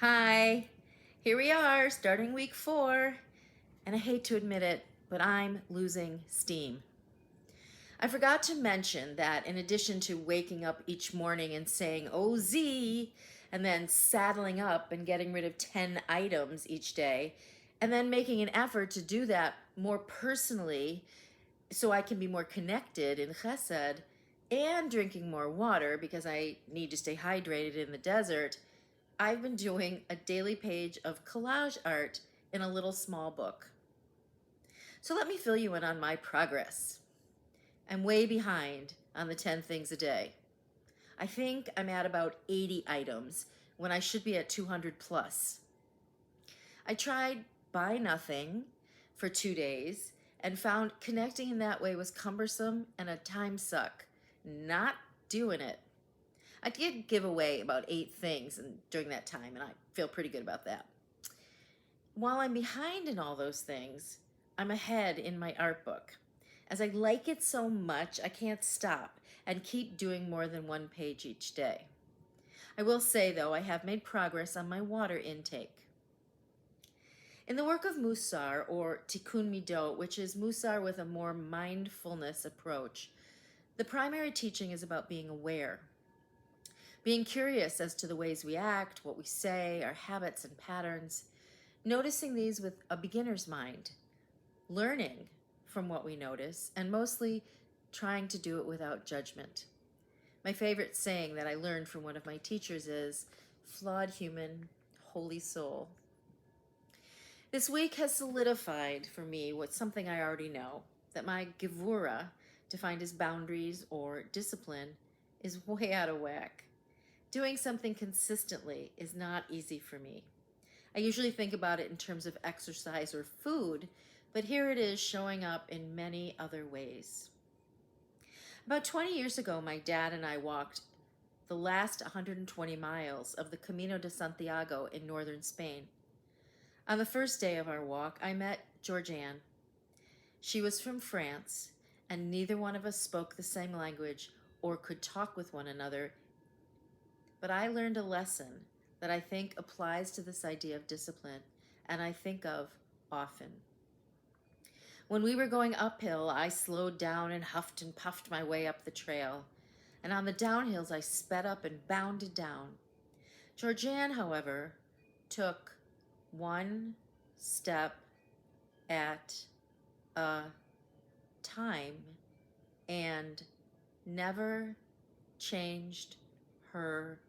Hi, here we are starting week 4, and I hate to admit it, but I'm losing steam. I forgot to mention that in addition to waking up each morning and saying, "Oh, Z," and then saddling up and getting rid of 10 items each day, and then making an effort to do that more personally so I can be more connected in chesed, and drinking more water because I need to stay hydrated in the desert, I've been doing a daily page of collage art in a little small book. So let me fill you in on my progress. I'm way behind on the 10 things a day. I think I'm at about 80 items when I should be at 200 plus. I tried buy nothing for 2 days and found connecting in that way was cumbersome and a time suck. Not doing it. I did give away about 8 things during that time, and I feel pretty good about that. While I'm behind in all those things, I'm ahead in my art book. As I like it so much, I can't stop and keep doing more than one page each day. I will say, though, I have made progress on my water intake. In the work of Musar, or Tikkun Midot, which is Musar with a more mindfulness approach, the primary teaching is about being aware. Being curious as to the ways we act, what we say, our habits and patterns, noticing these with a beginner's mind, learning from what we notice, and mostly trying to do it without judgment. My favorite saying that I learned from one of my teachers is, "Flawed human, holy soul." This week has solidified for me what's something I already know, that my gevura, defined as boundaries or discipline, is way out of whack. Doing something consistently is not easy for me. I usually think about it in terms of exercise or food, but here it is showing up in many other ways. About 20 years ago, my dad and I walked the last 120 miles of the Camino de Santiago in northern Spain. On the first day of our walk, I met Georgianne. She was from France, and neither one of us spoke the same language or could talk with one another. But I learned a lesson that I think applies to this idea of discipline, and I think of often. When we were going uphill, I slowed down and huffed and puffed my way up the trail, and on the downhills I sped up and bounded down. Georgianne, however, took one step at a time and never changed her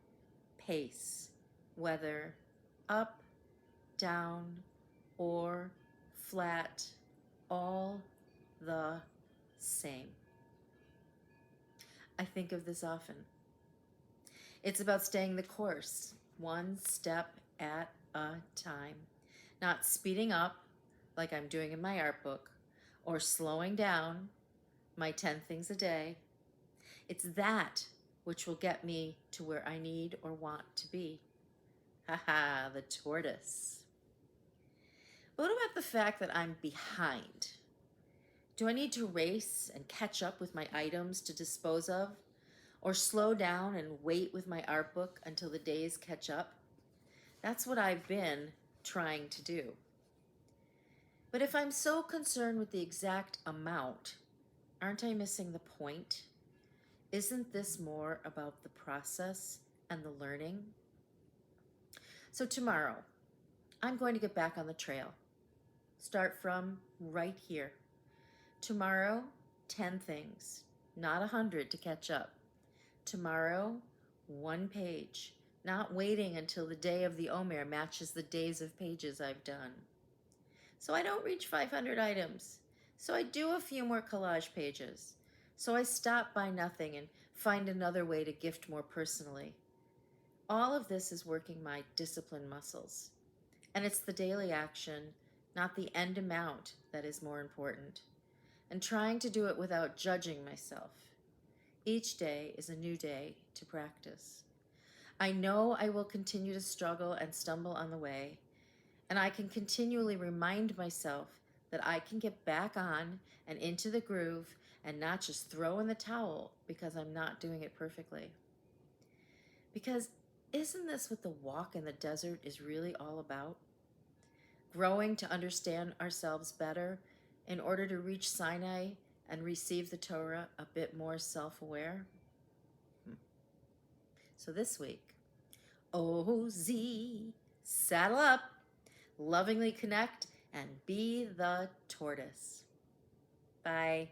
pace, whether up, down, or flat, all the same. I think of this often. It's about staying the course, one step at a time, not speeding up like I'm doing in my art book, or slowing down my 10 things a day. It's that which will get me to where I need or want to be. Haha, the tortoise. But what about the fact that I'm behind? Do I need to race and catch up with my items to dispose of? Or slow down and wait with my art book until the days catch up? That's what I've been trying to do. But if I'm so concerned with the exact amount, aren't I missing the point? Isn't this more about the process and the learning? So tomorrow, I'm going to get back on the trail. Start from right here. Tomorrow, 10 things, not 100 to catch up. Tomorrow, 1 page, not waiting until the day of the Omer matches the days of pages I've done. So I don't reach 500 items. So I do a few more collage pages. So I stop by nothing and find another way to gift more personally. All of this is working my discipline muscles. And it's the daily action, not the end amount, that is more important. And trying to do it without judging myself. Each day is a new day to practice. I know I will continue to struggle and stumble on the way, and I can continually remind myself that I can get back on and into the groove and not just throw in the towel because I'm not doing it perfectly. Because isn't this what the walk in the desert is really all about? Growing to understand ourselves better in order to reach Sinai and receive the Torah a bit more self-aware? So this week, OZ, saddle up, lovingly connect, and be the tortoise. Bye.